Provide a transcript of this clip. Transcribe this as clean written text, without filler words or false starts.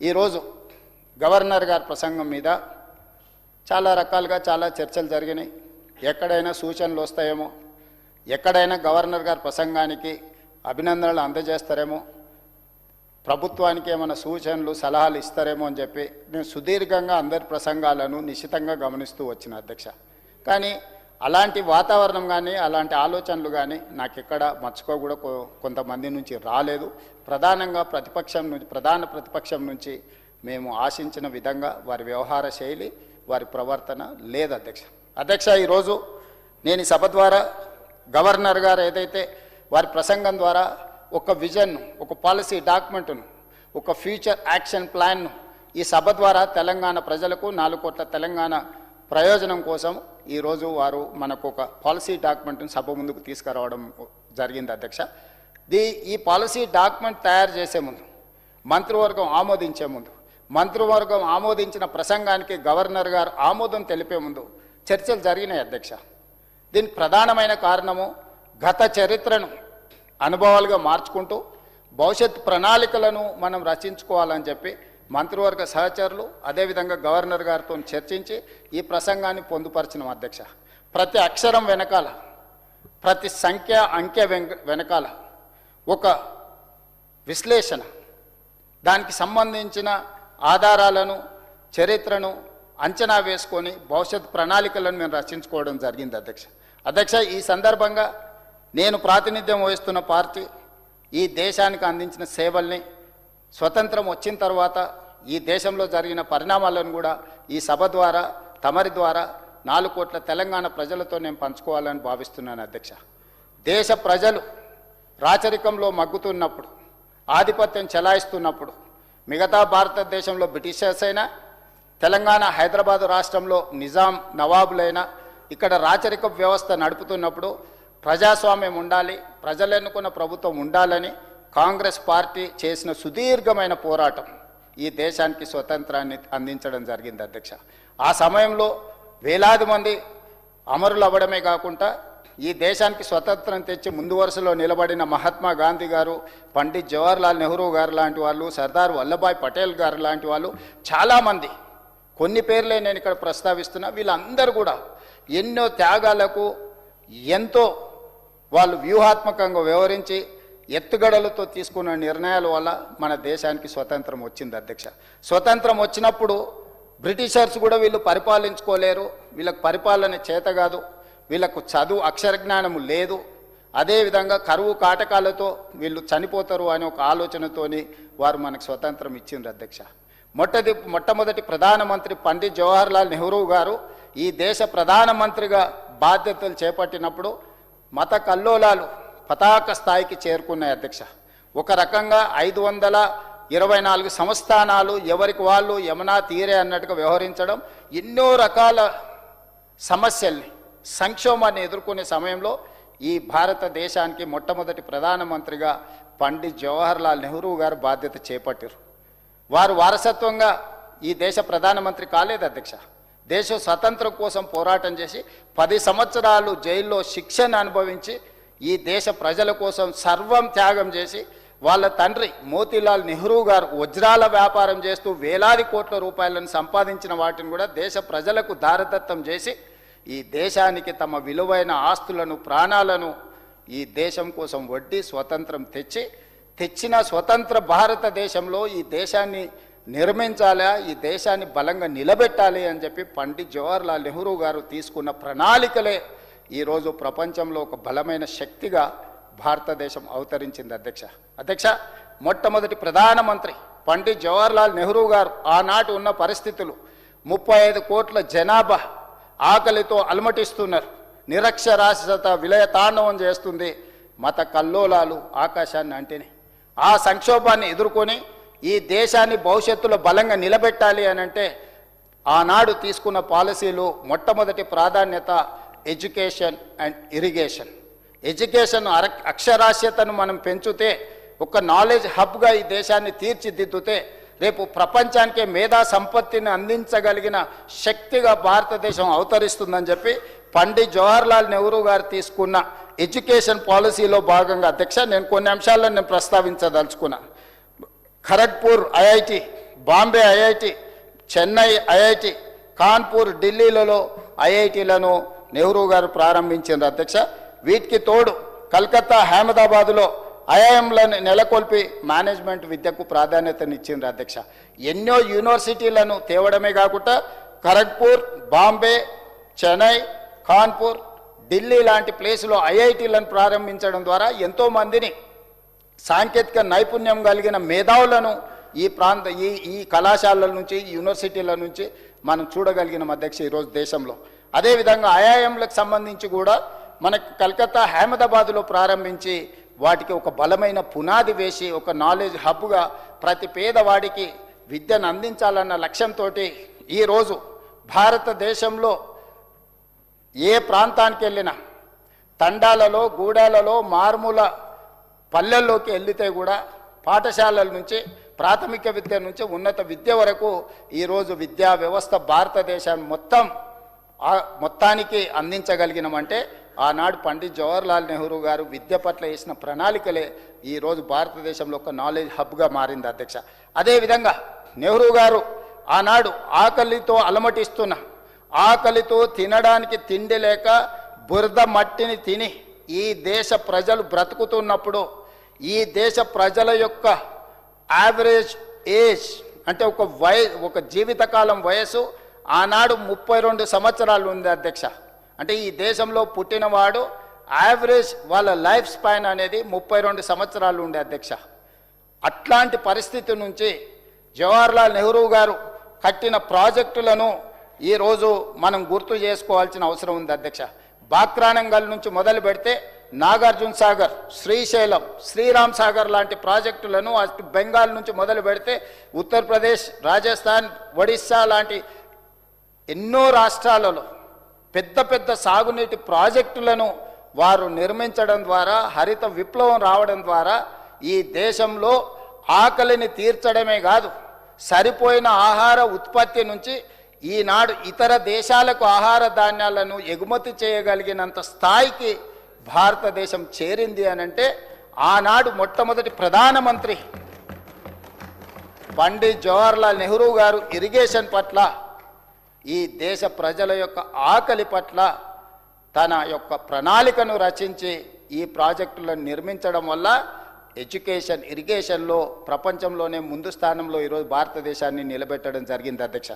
ఈరోజు గవర్నర్ గారి ప్రసంగం మీద చాలా రకాలుగా చాలా చర్చలు జరిగినాయి. ఎక్కడైనా సూచనలు వస్తాయేమో, ఎక్కడైనా గవర్నర్ గారి ప్రసంగానికి అభినందనలు అందజేస్తారేమో, ప్రభుత్వానికి ఏమైనా సూచనలు సలహాలు ఇస్తారేమో అని చెప్పి నేను సుదీర్ఘంగా అందరి ప్రసంగాలను నిశితంగా గమనిస్తూ వచ్చిన అధ్యక్ష. కానీ అలాంటి వాతావరణం కానీ అలాంటి ఆలోచనలు కానీ నాకు ఎక్కడ మర్చుకో కూడా కొంతమంది నుంచి రాలేదు. ప్రధానంగా ప్రధాన ప్రతిపక్షం నుంచి మేము ఆశించిన విధంగా వారి వ్యవహార శైలి, వారి ప్రవర్తన లేదు అధ్యక్ష. ఈరోజు నేను ఈ సభ ద్వారా గవర్నర్ గారు ఏదైతే వారి ప్రసంగం ద్వారా ఒక విజన్, ఒక పాలసీ డాక్యుమెంట్ను, ఒక ఫ్యూచర్ యాక్షన్ ప్లాన్ను ఈ సభ ద్వారా తెలంగాణ ప్రజలకు 4 కోట్ల తెలంగాణ ప్రయోజనం కోసం ఈరోజు వారు మనకు ఒక పాలసీ డాక్యుమెంట్ను సభ ముందుకు తీసుకురావడం జరిగింది అధ్యక్ష. ఈ పాలసీ డాక్యుమెంట్ తయారు చేసే ముందు, మంత్రివర్గం ఆమోదించే ముందు, మంత్రివర్గం ఆమోదించిన ప్రసంగానికి గవర్నర్ గారు ఆమోదం తెలిపే ముందు చర్చలు జరిగినాయి అధ్యక్ష. దీనికి ప్రధానమైన కారణము గత చరిత్రను అనుభవాలుగా మార్చుకుంటూ భవిష్యత్ ప్రణాళికలను మనం రచించుకోవాలని చెప్పి మంత్రివర్గ సహచరులు అదేవిధంగా గవర్నర్ గారితో చర్చించి ఈ ప్రసంగాన్ని పొందుపరిచిన అధ్యక్ష. ప్రతి అక్షరం వెనకాల, ప్రతి అంకె వెనకాల ఒక విశ్లేషణ, దానికి సంబంధించిన ఆధారాలను, చరిత్రను అంచనా వేసుకొని భవిష్యత్ ప్రణాళికలను మేము రచించుకోవడం జరిగింది అధ్యక్ష. ఈ సందర్భంగా నేను ప్రాతినిధ్యం వహిస్తున్న పార్టీ ఈ దేశానికి అందించిన సేవల్ని, స్వతంత్రం వచ్చిన తర్వాత ఈ దేశంలో జరిగిన పరిణామాలను కూడా ఈ సభ ద్వారా, తమరి ద్వారా 4 కోట్ల తెలంగాణ ప్రజలతో నేను పంచుకోవాలని భావిస్తున్నాను అధ్యక్ష. దేశ ప్రజలు రాచరికంలో మగ్గుతున్నప్పుడు, ఆధిపత్యం చెలాయిస్తున్నప్పుడు, మిగతా భారతదేశంలో బ్రిటిషర్స్ అయినా, తెలంగాణ హైదరాబాద్ రాష్ట్రంలో నిజాం నవాబులైనా ఇక్కడ రాచరిక వ్యవస్థ నడుపుతున్నప్పుడు ప్రజాస్వామ్యం ఉండాలి, ప్రజలు ఎన్నుకున్న ప్రభుత్వం ఉండాలని కాంగ్రెస్ పార్టీ చేసిన సుదీర్ఘమైన పోరాటం ఈ దేశానికి స్వతంత్రాన్ని అందించడం జరిగింది అధ్యక్ష. ఆ సమయంలో వేలాది మంది అమరులు అవ్వడమే కాకుండా ఈ దేశానికి స్వతంత్రం తెచ్చి ముందు వరుసలో నిలబడిన మహాత్మా గాంధీ గారు, పండిత్ జవహర్లాల్ నెహ్రూ గారు లాంటి వాళ్ళు, సర్దార్ వల్లభాయ్ పటేల్ గారు లాంటి వాళ్ళు చాలామంది, కొన్ని పేర్లే నేను ఇక్కడ ప్రస్తావిస్తున్నా, వీళ్ళందరూ కూడా ఎన్నో త్యాగాలకు ఎంతో వాళ్ళు వ్యూహాత్మకంగా వ్యవహరించి ఎత్తుగడలతో తీసుకున్న నిర్ణయాల వల్ల మన దేశానికి స్వతంత్రం వచ్చింది అధ్యక్ష. స్వతంత్రం వచ్చినప్పుడు బ్రిటిషర్స్ కూడా వీళ్ళు పరిపాలించుకోలేరు, వీళ్ళకు పరిపాలన చేత కాదు, వీళ్ళకు చదువు అక్షరజ్ఞానము లేదు, అదేవిధంగా కరువు కాటకాలతో వీళ్ళు చనిపోతారు అనే ఒక ఆలోచనతోని వారు మనకు స్వతంత్రం ఇచ్చిండ్రు అధ్యక్ష. మొట్టమొదటి ప్రధానమంత్రి పండిత్ జవహర్లాల్ నెహ్రూ గారు ఈ దేశ ప్రధానమంత్రిగా బాధ్యతలు చేపట్టినప్పుడు మత కల్లోలాలు పతాక స్థాయికి చేరుకున్నాయి అధ్యక్ష. ఒక రకంగా 524 సంస్థానాలు ఎవరికి వాళ్ళు యమునా తీరే అన్నట్టుగా వ్యవహరించడం, ఎన్నో రకాల సమస్యల్ని, సంక్షోభాన్ని ఎదుర్కొనే సమయంలో ఈ భారతదేశానికి మొట్టమొదటి ప్రధానమంత్రిగా పండిత్ జవహర్లాల్ నెహ్రూ గారు బాధ్యత చేపట్టారు. వారు వారసత్వంగా ఈ దేశ ప్రధానమంత్రి కాలేదు అధ్యక్ష. దేశ స్వతంత్రం కోసం పోరాటం చేసి 10 సంవత్సరాలు జైల్లో శిక్షను అనుభవించి ఈ దేశ ప్రజల కోసం సర్వం త్యాగం చేసి వాళ్ళ తండ్రి మోతీలాల్ నెహ్రూ గారు వజ్రాల వ్యాపారం చేస్తూ వేలాది కోట్ల రూపాయలను సంపాదించిన వాటిని కూడా దేశ ప్రజలకు దారదత్తం చేసి ఈ దేశానికి తమ విలువైన ఆస్తులను, ప్రాణాలను ఈ దేశం కోసం వడ్డీ స్వతంత్రం తెచ్చిన స్వతంత్ర భారతదేశంలో ఈ దేశాన్ని నిర్మించాలా, ఈ దేశాన్ని బలంగా నిలబెట్టాలి అని చెప్పి పండిత్ జవహర్లాల్ నెహ్రూ గారు తీసుకున్న ప్రణాళికలే ఈరోజు ప్రపంచంలో ఒక బలమైన శక్తిగా భారతదేశం అవతరించింది అధ్యక్ష. మొట్టమొదటి ప్రధానమంత్రి పండిత్ జవహర్లాల్ నెహ్రూ గారు ఆనాటి ఉన్న పరిస్థితులు, 35 కోట్ల జనాభా ఆకలితో అలమటిస్తున్నారు, నిరక్షరాస్యత విలయతాండవం చేస్తుంది, మత కల్లోలాలు ఆకాశాన్ని అంటినాయి. ఆ సంక్షోభాన్ని ఎదుర్కొని ఈ దేశాన్ని భవిష్యత్తులో బలంగా నిలబెట్టాలి అని అంటే ఆనాడు తీసుకున్న పాలసీలు మొట్టమొదటి ప్రాధాన్యత ఎడ్యుకేషన్ అండ్ ఇరిగేషన్. ఎడ్యుకేషన్ అక్షరాస్యతను మనం పెంచుతే, ఒక నాలెడ్జ్ హబ్గా ఈ దేశాన్ని తీర్చిదిద్దుతే రేపు ప్రపంచానికే మేధా సంపత్తిని అందించగలిగిన శక్తిగా భారతదేశం అవతరిస్తుందని చెప్పి పండిత్ జవహర్లాల్ నెహ్రూ గారు తీసుకున్న ఎడ్యుకేషన్ పాలసీలో భాగంగా అధ్యక్ష నేను కొన్ని అంశాలను ప్రస్తావించదలుచుకున్నా. Kharagpur IIT Bombay IIT, Chennai IIT, Kanpur, ఢిల్లీలలో ఐఐటీలను నెహ్రూ గారు ప్రారంభించారు అధ్యక్ష. వీటికి తోడు కలకత్తా, అహ్మదాబాదులో ఐఐఎంలను నెలకొల్పి మేనేజ్మెంట్ విద్యకు ప్రాధాన్యతనిచ్చిండ్రు అధ్యక్ష. ఎన్నో యూనివర్సిటీలను తేవడమే కాకుండా ఖరగ్పూర్, బాంబే, చెన్నై, కాన్పూర్, ఢిల్లీ లాంటి ప్లేసులో ఐఐటీలను ప్రారంభించడం ద్వారా ఎంతోమందిని సాంకేతిక నైపుణ్యం కలిగిన మేధావులను ఈ కళాశాలల నుంచి, యూనివర్సిటీల నుంచి మనం చూడగలిగిన అధ్యక్ష ఈరోజు దేశంలో. అదేవిధంగా ఐఐఎంలకు సంబంధించి కూడా మనకు కలకత్తా, అహ్మదాబాద్లో ప్రారంభించి వాటికి ఒక బలమైన పునాది వేసి ఒక నాలెడ్జ్ హబ్గా ప్రతి పేదవాడికి విద్యను అందించాలన్న లక్ష్యంతో ఈరోజు భారతదేశంలో ఏ ప్రాంతానికి వెళ్ళినా తండాలలో, గూడాలలో, మారుమూల పల్లెల్లోకి వెళ్తే కూడా పాఠశాలల నుంచి, ప్రాథమిక విద్య నుంచి ఉన్నత విద్య వరకు ఈరోజు విద్యా వ్యవస్థ భారతదేశాన్ని మొత్తానికి అందించగలిగినామంటే ఆనాడు పండిత్ జవహర్లాల్ నెహ్రూ గారు విద్య పట్ల వేసిన ప్రణాళికలే ఈరోజు భారతదేశంలో ఒక నాలెడ్జ్ హబ్గా మారింది అధ్యక్ష. అదేవిధంగా నెహ్రూ గారు ఆనాడు ఆకలితో అలమటిస్తున్న, ఆకలితో తినడానికి తిండి లేక బురద మట్టిని తిని ఈ దేశ ప్రజలు బ్రతుకుతున్నప్పుడు ఈ దేశ ప్రజల యొక్క యావరేజ్ ఏజ్ అంటే ఒక జీవితకాలం వయసు ఆనాడు 32 సంవత్సరాలు ఉంది అధ్యక్ష. అంటే ఈ దేశంలో పుట్టినవాడు యావరేజ్ వాళ్ళ లైఫ్ స్పాన్ అనేది 32 సంవత్సరాలు ఉండే అధ్యక్ష. అట్లాంటి పరిస్థితి నుంచి జవహర్లాల్ నెహ్రూ గారు కట్టిన ప్రాజెక్టులను ఈరోజు మనం గుర్తు చేసుకోవాల్సిన అవసరం ఉంది అధ్యక్ష. బాక్రానంగల్ నుంచి మొదలు పెడితే నాగార్జున సాగర్, శ్రీశైలం, శ్రీరామ్ సాగర్ లాంటి ప్రాజెక్టులను అటు బెంగాల్ నుంచి మొదలు పెడితే ఉత్తరప్రదేశ్, రాజస్థాన్, ఒడిస్సా లాంటి ఎన్నో రాష్ట్రాలలో పెద్ద పెద్ద సాగునీటి ప్రాజెక్టులను వారు నిర్మించడం ద్వారా, హరిత విప్లవం రావడం ద్వారా ఈ దేశంలో ఆకలిని తీర్చడమే కాదు, సరిపోయిన ఆహార ఉత్పత్తి నుంచి ఈనాడు ఇతర దేశాలకు ఆహార ధాన్యాలను ఎగుమతి చేయగలిగినంత స్థాయికి భారతదేశం చేరింది అనంటే ఆనాడు మొట్టమొదటి ప్రధానమంత్రి పండిత్ జవహర్లాల్ నెహ్రూ గారు ఇరిగేషన్ పట్ల, ఈ దేశ ప్రజల యొక్క ఆకలి పట్ల తన యొక్క ప్రణాళికను రచించి ఈ ప్రాజెక్టులను నిర్మించడం వల్ల ఎడ్యుకేషన్, ఇరిగేషన్లో ప్రపంచంలోనే ముందు స్థానంలో ఈరోజు భారతదేశాన్ని నిలబెట్టడం జరిగింది అధ్యక్ష.